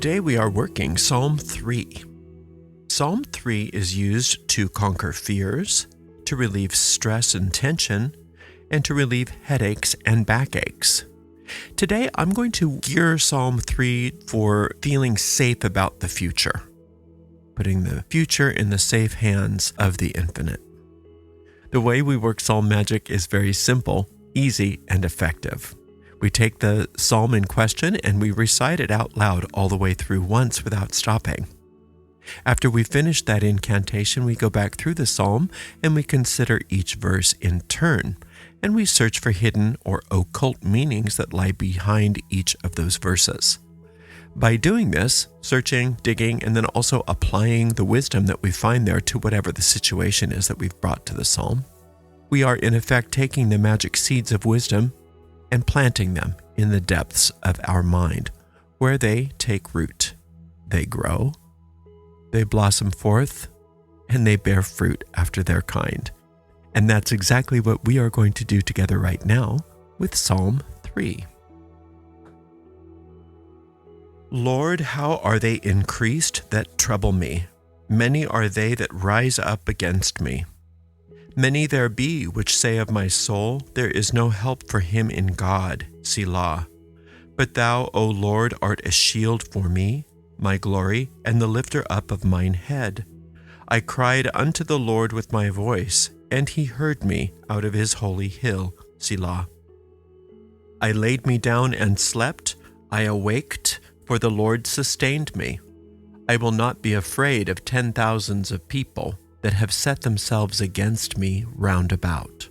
Today we are working Psalm 3. Psalm 3 is used to conquer fears, to relieve stress and tension, and to relieve headaches and backaches. Today I'm going to gear Psalm 3 for feeling safe about the future, putting the future in the safe hands of the infinite. The way we work Psalm magic is very simple, easy, and effective. We take the psalm in question and we recite it out loud all the way through once without stopping. After we finish that incantation, we go back through the psalm and we consider each verse in turn, and we search for hidden or occult meanings that lie behind each of those verses. By doing this, searching, digging, and then also applying the wisdom that we find there to whatever the situation is that we've brought to the psalm, we are in effect taking the magic seeds of wisdom and planting them in the depths of our mind, where they take root. They grow, they blossom forth, and they bear fruit after their kind. And that's exactly what we are going to do together right now with Psalm 3. Lord, how are they increased that trouble me? Many are they that rise up against me. Many there be which say of my soul, there is no help for him in God, Selah. But thou, O Lord, art a shield for me, my glory, and the lifter up of mine head. I cried unto the Lord with my voice, and he heard me out of his holy hill, Selah. I laid me down and slept, I awaked, for the Lord sustained me. I will not be afraid of 10,000s of people that have set themselves against me round about.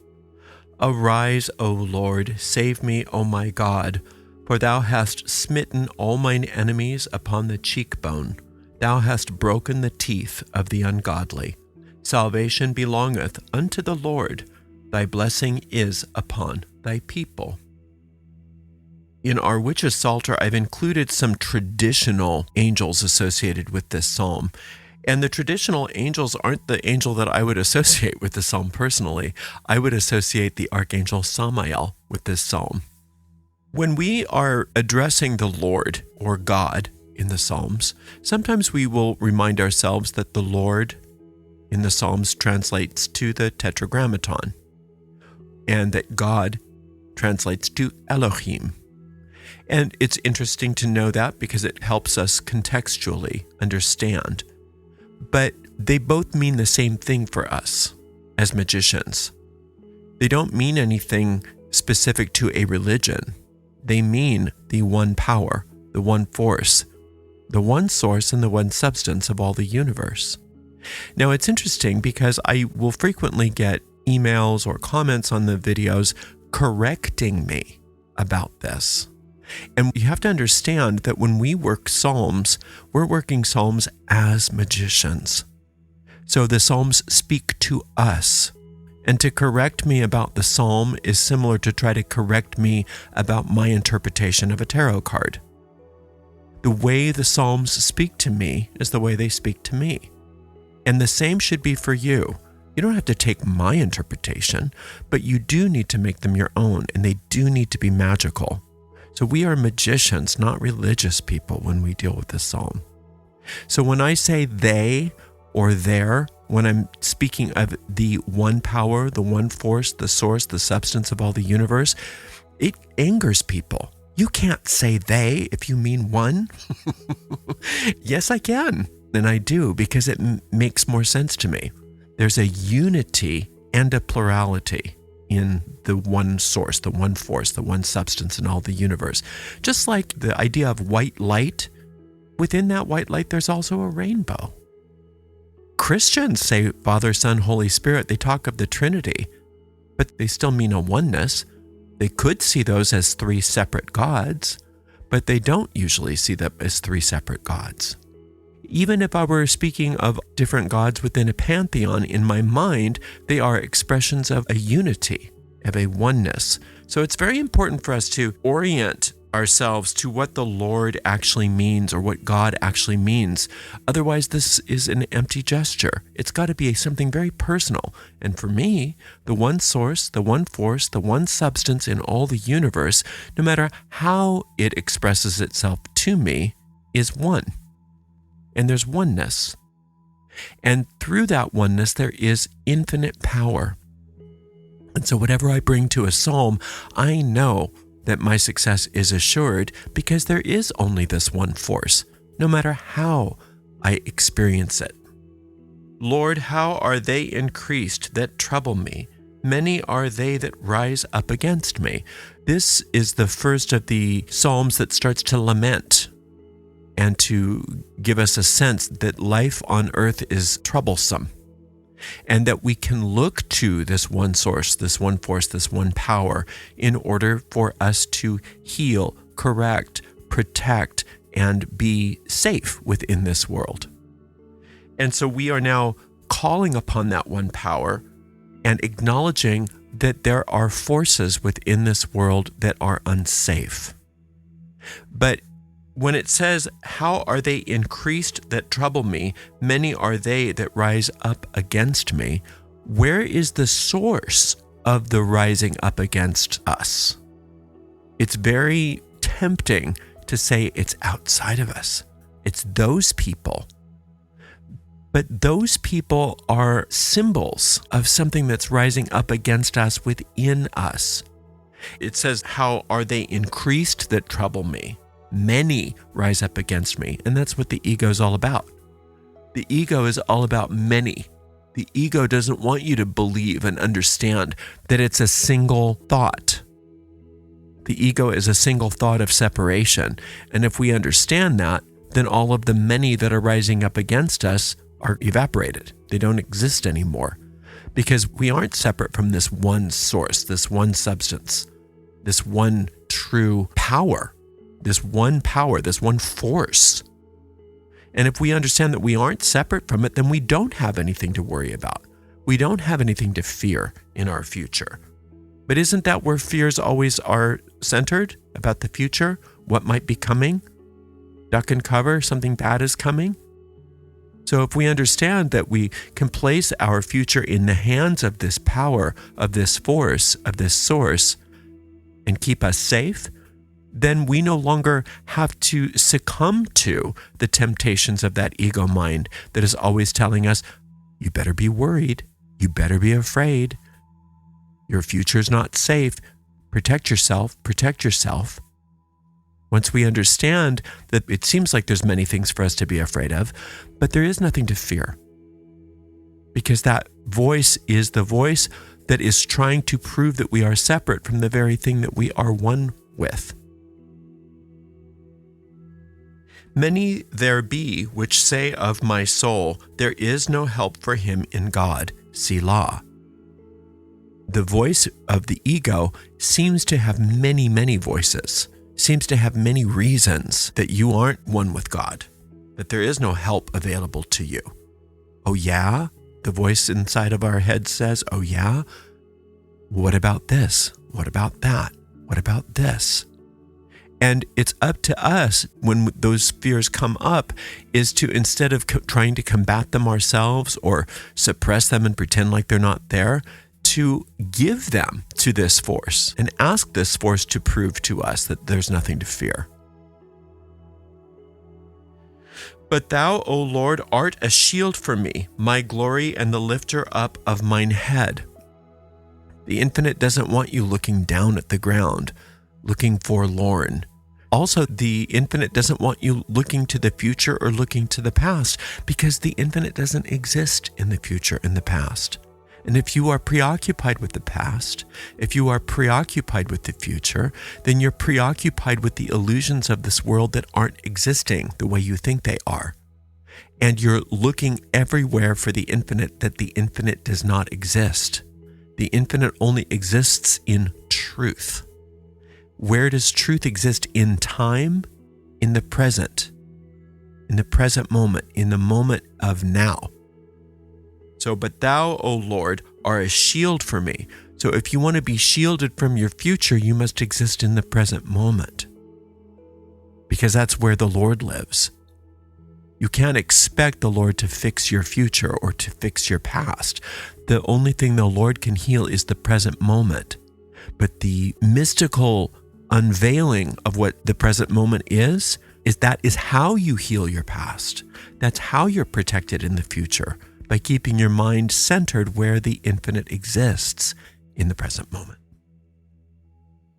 Arise, O Lord, save me, O my God, for thou hast smitten all mine enemies upon the cheekbone. Thou hast broken the teeth of the ungodly. Salvation belongeth unto the Lord. Thy blessing is upon thy people. In our Witch's Psalter, I've included some traditional angels associated with this psalm. And the traditional angels aren't the angel that I would associate with the psalm personally. I would associate the Archangel Samael with this psalm. When we are addressing the Lord or God in the Psalms, sometimes we will remind ourselves that the Lord in the Psalms translates to the Tetragrammaton, and that God translates to Elohim. And it's interesting to know that because it helps us contextually understand. But they both mean the same thing for us as magicians. They don't mean anything specific to a religion. They mean the one power, the one force, the one source and the one substance of all the universe. Now, it's interesting because I will frequently get emails or comments on the videos correcting me about this. And you have to understand that when we work psalms, we're working psalms as magicians. So the psalms speak to us. And to correct me about the psalm is similar to try to correct me about my interpretation of a tarot card. The way the psalms speak to me is the way they speak to me. And the same should be for you. You don't have to take my interpretation, but you do need to make them your own, and they do need to be magical. So we are magicians, not religious people when we deal with this psalm. So when I say they or their, when I'm speaking of the one power, the one force, the source, the substance of all the universe, it angers people. You can't say they if you mean one. Yes, I can. And I do because it makes more sense to me. There's a unity and a plurality in the one source, the one force, the one substance in all the universe. Just like the idea of white light, within that white light, there's also a rainbow. Christians say Father, Son, Holy Spirit. They talk of the Trinity, but they still mean a oneness. They could see those as three separate gods, but they don't usually see them as three separate gods. Even if I were speaking of different gods within a pantheon, in my mind, they are expressions of a unity, of a oneness. So it's very important for us to orient ourselves to what the Lord actually means or what God actually means. Otherwise, this is an empty gesture. It's got to be something very personal. And for me, the one source, the one force, the one substance in all the universe, no matter how it expresses itself to me, is one, and there's oneness. And through that oneness, there is infinite power. And so whatever I bring to a psalm, I know that my success is assured because there is only this one force, no matter how I experience it. Lord, how are they increased that trouble me? Many are they that rise up against me. This is the first of the psalms that starts to lament and to give us a sense that life on earth is troublesome, and that we can look to this one source, this one force, this one power in order for us to heal, correct, protect, and be safe within this world. And so we are now calling upon that one power and acknowledging that there are forces within this world that are unsafe. But when it says, how are they increased that trouble me? Many are they that rise up against me. Where is the source of the rising up against us? It's very tempting to say it's outside of us. It's those people. But those people are symbols of something that's rising up against us within us. It says, how are they increased that trouble me? Many rise up against me. And that's what the ego is all about. The ego is all about many. The ego doesn't want you to believe and understand that it's a single thought. The ego is a single thought of separation. And if we understand that, then all of the many that are rising up against us are evaporated. They don't exist anymore because we aren't separate from this one source, this one substance, this one true power, this one force. And if we understand that we aren't separate from it, then we don't have anything to worry about. We don't have anything to fear in our future. But isn't that where fears always are centered? About the future? What might be coming? Duck and cover, something bad is coming? So if we understand that we can place our future in the hands of this power, of this force, of this source, and keep us safe, then we no longer have to succumb to the temptations of that ego mind that is always telling us, you better be worried, you better be afraid, your future's not safe, protect yourself, protect yourself. Once we understand that it seems like there's many things for us to be afraid of, but there is nothing to fear. Because that voice is the voice that is trying to prove that we are separate from the very thing that we are one with. Many there be which say of my soul, there is no help for him in God, Selah. The voice of the ego seems to have many, many voices. Seems to have many reasons that you aren't one with God, that there is no help available to you. Oh yeah? The voice inside of our head says, oh yeah? What about this? What about that? What about this? And it's up to us when those fears come up is to, instead of trying to combat them ourselves or suppress them and pretend like they're not there, to give them to this force and ask this force to prove to us that there's nothing to fear. But thou, O Lord, art a shield for me, my glory and the lifter up of mine head. The infinite doesn't want you looking down at the ground, looking forlorn. Also, the infinite doesn't want you looking to the future or looking to the past, because the infinite doesn't exist in the future and the past. And if you are preoccupied with the past, if you are preoccupied with the future, then you're preoccupied with the illusions of this world that aren't existing the way you think they are. And you're looking everywhere for the infinite that the infinite does not exist. The infinite only exists in truth. Where does truth exist in time? In the present moment, in the moment of now. So, but thou, O Lord, are a shield for me. So if you want to be shielded from your future, you must exist in the present moment. Because that's where the Lord lives. You can't expect the Lord to fix your future or to fix your past. The only thing the Lord can heal is the present moment. But the mystical unveiling of what the present moment is That is how you heal your past. That's how you're protected in the future, by keeping your mind centered where the infinite exists in the present moment.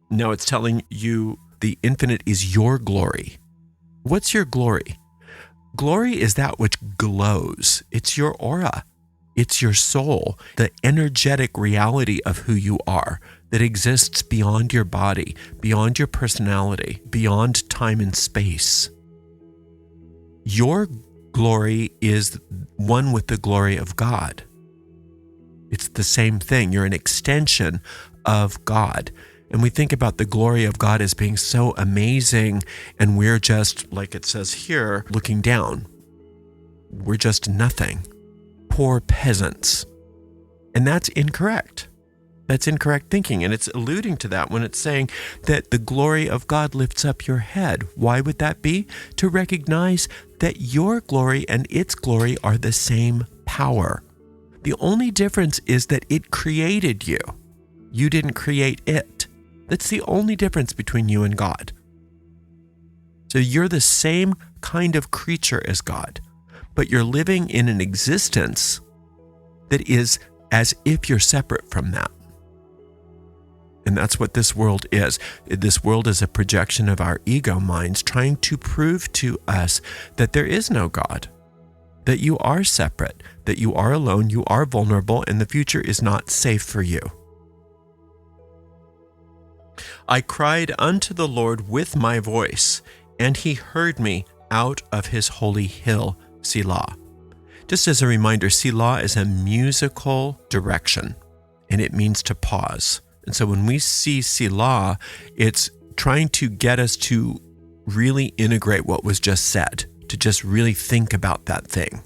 Now it's telling you the infinite is your glory. What's your glory? Glory is that which glows. It's your aura. It's your soul, the energetic reality of who you are that exists beyond your body, beyond your personality, beyond time and space. Your glory is one with the glory of God. It's the same thing. You're an extension of God. And we think about the glory of God as being so amazing, and we're just, like it says here, looking down. We're just nothing. Poor peasants. And that's incorrect. That's incorrect thinking. And it's alluding to that when it's saying that the glory of God lifts up your head. Why would that be? To recognize that your glory and its glory are the same power. The only difference is that it created you. You didn't create it. That's the only difference between you and God. So you're the same kind of creature as God, but you're living in an existence that is as if you're separate from that. And that's what this world is. This world is a projection of our ego minds trying to prove to us that there is no God, that you are separate, that you are alone, you are vulnerable, and the future is not safe for you. I cried unto the Lord with my voice, and he heard me out of his holy hill, Selah. Just as a reminder, Selah is a musical direction, and it means to pause. And so when we see Selah, it's trying to get us to really integrate what was just said, to just really think about that thing.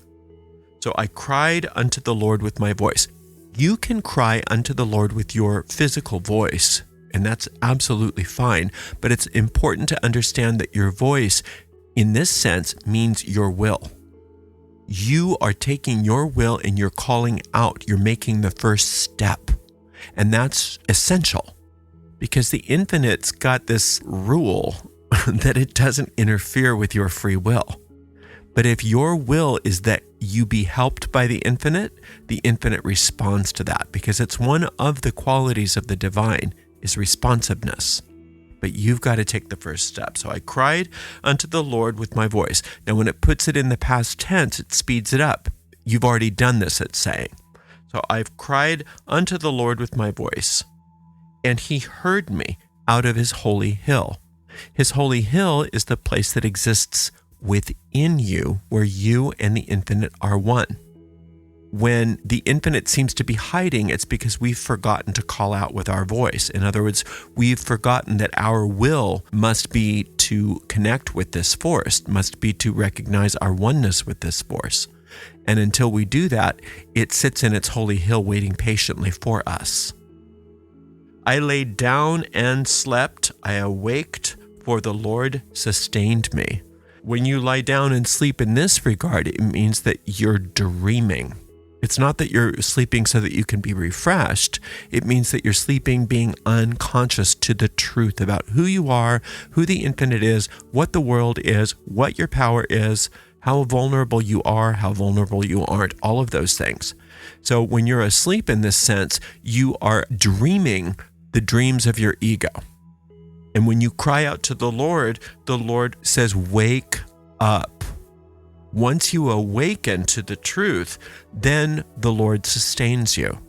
So I cried unto the Lord with my voice. You can cry unto the Lord with your physical voice, and that's absolutely fine. But it's important to understand that your voice, in this sense, means your will. You are taking your will and you're calling out. You're making the first step. And that's essential because the infinite's got this rule that it doesn't interfere with your free will. But if your will is that you be helped by the infinite responds to that because it's one of the qualities of the divine is responsiveness. But you've got to take the first step. So I cried unto the Lord with my voice. Now, when it puts it in the past tense, it speeds it up. You've already done this, it's saying. So I've cried unto the Lord with my voice, and he heard me out of his holy hill. His holy hill is the place that exists within you, where you and the infinite are one. When the infinite seems to be hiding, it's because we've forgotten to call out with our voice. In other words, we've forgotten that our will must be to connect with this force, must be to recognize our oneness with this force. And until we do that, it sits in its holy hill waiting patiently for us. I laid down and slept. I awaked, for the Lord sustained me. When you lie down and sleep in this regard, it means that you're dreaming. It's not that you're sleeping so that you can be refreshed. It means that you're sleeping being unconscious to the truth about who you are, who the infinite is, what the world is, what your power is, how vulnerable you are, how vulnerable you aren't, all of those things. So when you're asleep in this sense, you are dreaming the dreams of your ego. And when you cry out to the Lord says, wake up. Once you awaken to the truth, then the Lord sustains you.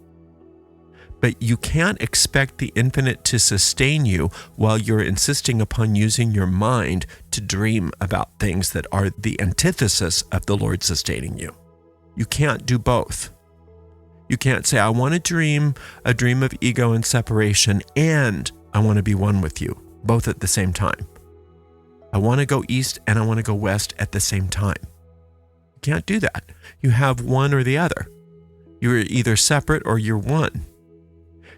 But you can't expect the infinite to sustain you while you're insisting upon using your mind to dream about things that are the antithesis of the Lord sustaining you. You can't do both. You can't say, I want to dream a dream of ego and separation, and I want to be one with you, both at the same time. I want to go east and I want to go west at the same time. You can't do that. You have one or the other. You're either separate or you're one.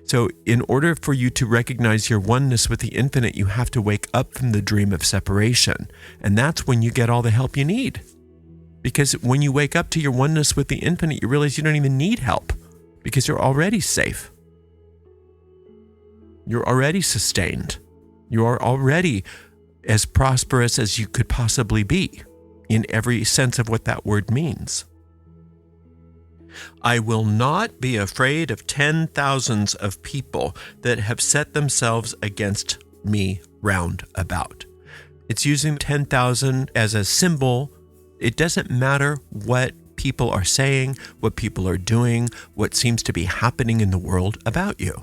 So in order for you to recognize your oneness with the infinite, you have to wake up from the dream of separation. And that's when you get all the help you need. Because when you wake up to your oneness with the infinite, you realize you don't even need help because you're already safe. You're already sustained. You are already as prosperous as you could possibly be, in every sense of what that word means. I will not be afraid of 10,000s of people that have set themselves against me round about. It's using 10,000 as a symbol. It doesn't matter what people are saying, what people are doing, what seems to be happening in the world about you.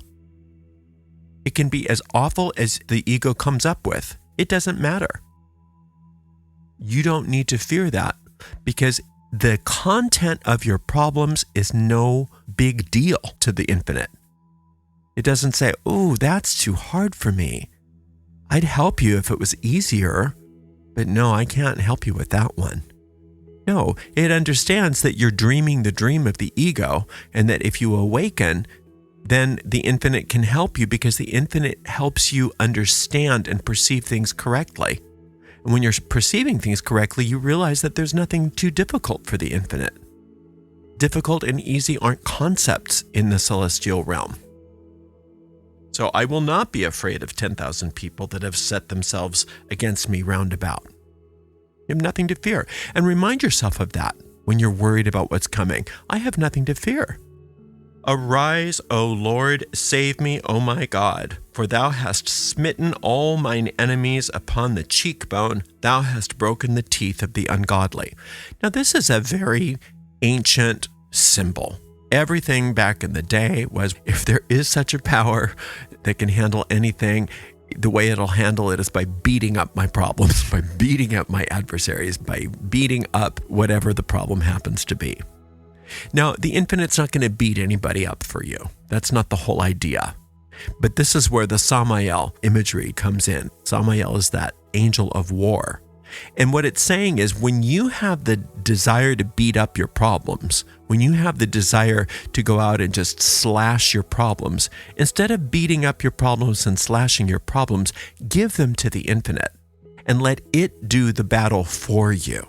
It can be as awful as the ego comes up with. It doesn't matter. You don't need to fear that, because the content of your problems is no big deal to the infinite. It doesn't say, "Oh, that's too hard for me. I'd help you if it was easier, but no, I can't help you with that one." No, it understands that you're dreaming the dream of the ego, and that if you awaken, then the infinite can help you, because the infinite helps you understand and perceive things correctly. And when you're perceiving things correctly, you realize that there's nothing too difficult for the infinite. Difficult and easy aren't concepts in the celestial realm. So I will not be afraid of 10,000 people that have set themselves against me round about. You have nothing to fear. And remind yourself of that when you're worried about what's coming. I have nothing to fear. Arise, O Lord, save me, O my God, for thou hast smitten all mine enemies upon the cheekbone, thou hast broken the teeth of the ungodly. Now, this is a very ancient symbol. Everything back in the day was, if there is such a power that can handle anything, the way it'll handle it is by beating up my problems, by beating up my adversaries, by beating up whatever the problem happens to be. Now, the infinite's not going to beat anybody up for you. That's not the whole idea. But this is where the Samael imagery comes in. Samael is that angel of war. And what it's saying is, when you have the desire to beat up your problems, when you have the desire to go out and just slash your problems, instead of beating up your problems and slashing your problems, give them to the infinite and let it do the battle for you.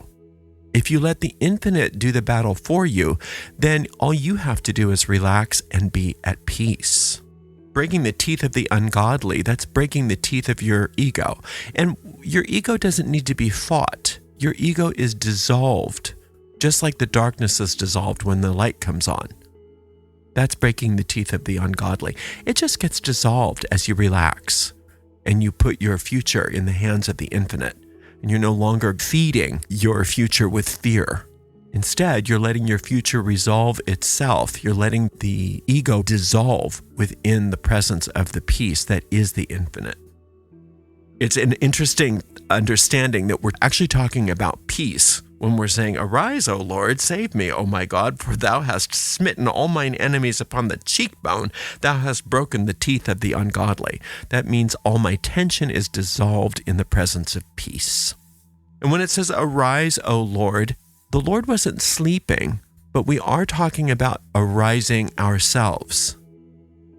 If you let the infinite do the battle for you, then all you have to do is relax and be at peace. Breaking the teeth of the ungodly, that's breaking the teeth of your ego. And your ego doesn't need to be fought. Your ego is dissolved, just like the darkness is dissolved when the light comes on. That's breaking the teeth of the ungodly. It just gets dissolved as you relax and you put your future in the hands of the infinite. And you're no longer feeding your future with fear. Instead, you're letting your future resolve itself. You're letting the ego dissolve within the presence of the peace that is the infinite. It's an interesting understanding that we're actually talking about peace when we're saying, "Arise, O Lord, save me, O my God, for thou hast smitten all mine enemies upon the cheekbone, thou hast broken the teeth of the ungodly." That means all my tension is dissolved in the presence of peace. And when it says, "Arise, O Lord," the Lord wasn't sleeping, but we are talking about arising ourselves.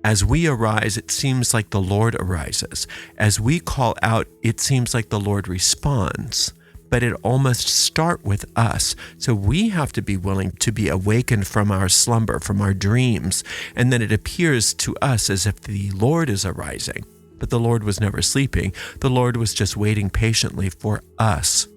As we arise, it seems like the Lord arises. As we call out, it seems like the Lord responds. But it all must start with us. So we have to be willing to be awakened from our slumber, from our dreams. And then it appears to us as if the Lord is arising. But the Lord was never sleeping. The Lord was just waiting patiently for us.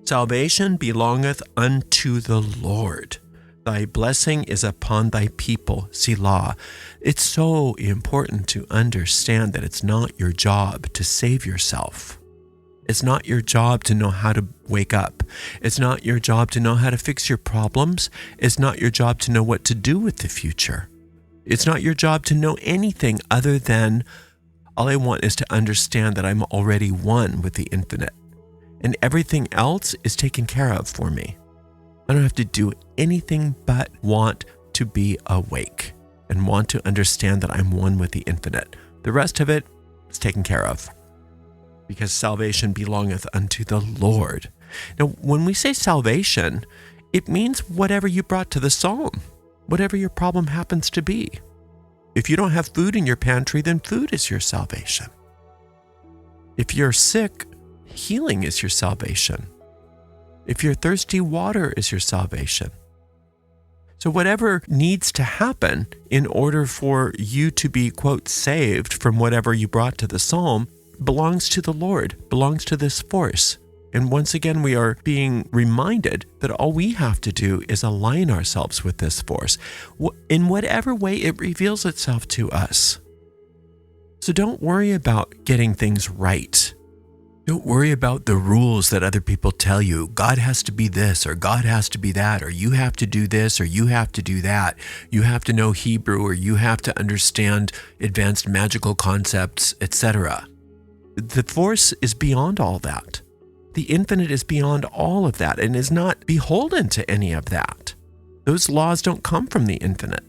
Salvation belongeth unto the Lord. Thy blessing is upon thy people, Selah. It's so important to understand that it's not your job to save yourself. It's not your job to know how to wake up. It's not your job to know how to fix your problems. It's not your job to know what to do with the future. It's not your job to know anything other than, all I want is to understand that I'm already one with the infinite. And everything else is taken care of for me. I don't have to do anything but want to be awake and want to understand that I'm one with the infinite. The rest of it is taken care of, because salvation belongeth unto the Lord. Now, when we say salvation, it means whatever you brought to the psalm, whatever your problem happens to be. If you don't have food in your pantry, then food is your salvation. If you're sick, healing is your salvation. If you're thirsty, water is your salvation. So whatever needs to happen in order for you to be, quote, saved from whatever you brought to the psalm, belongs to the Lord, belongs to this force. And once again, we are being reminded that all we have to do is align ourselves with this force in whatever way it reveals itself to us. So don't worry about getting things right. Don't worry about the rules that other people tell you. God has to be this, or God has to be that, or you have to do this, or you have to do that. You have to know Hebrew, or you have to understand advanced magical concepts, etc. The force is beyond all that. The infinite is beyond all of that and is not beholden to any of that. Those laws don't come from the infinite.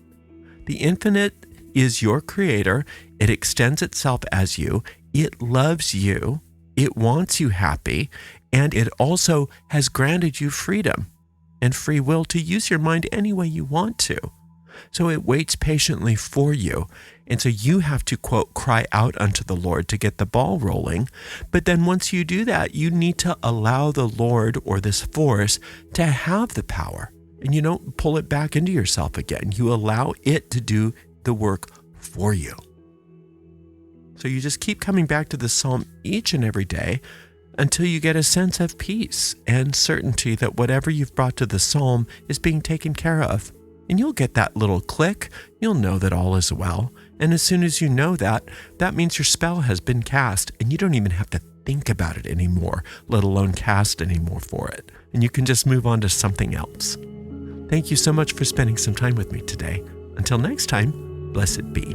The infinite is your creator. It extends itself as you. It loves you. It wants you happy, and it also has granted you freedom and free will to use your mind any way you want to. So it waits patiently for you. And so you have to, quote, cry out unto the Lord to get the ball rolling. But then once you do that, you need to allow the Lord or this force to have the power. And you don't pull it back into yourself again. You allow it to do the work for you. So you just keep coming back to the psalm each and every day until you get a sense of peace and certainty that whatever you've brought to the psalm is being taken care of. And you'll get that little click. You'll know that all is well. And as soon as you know that, that means your spell has been cast and you don't even have to think about it anymore, let alone cast anymore for it. And you can just move on to something else. Thank you so much for spending some time with me today. Until next time, blessed be.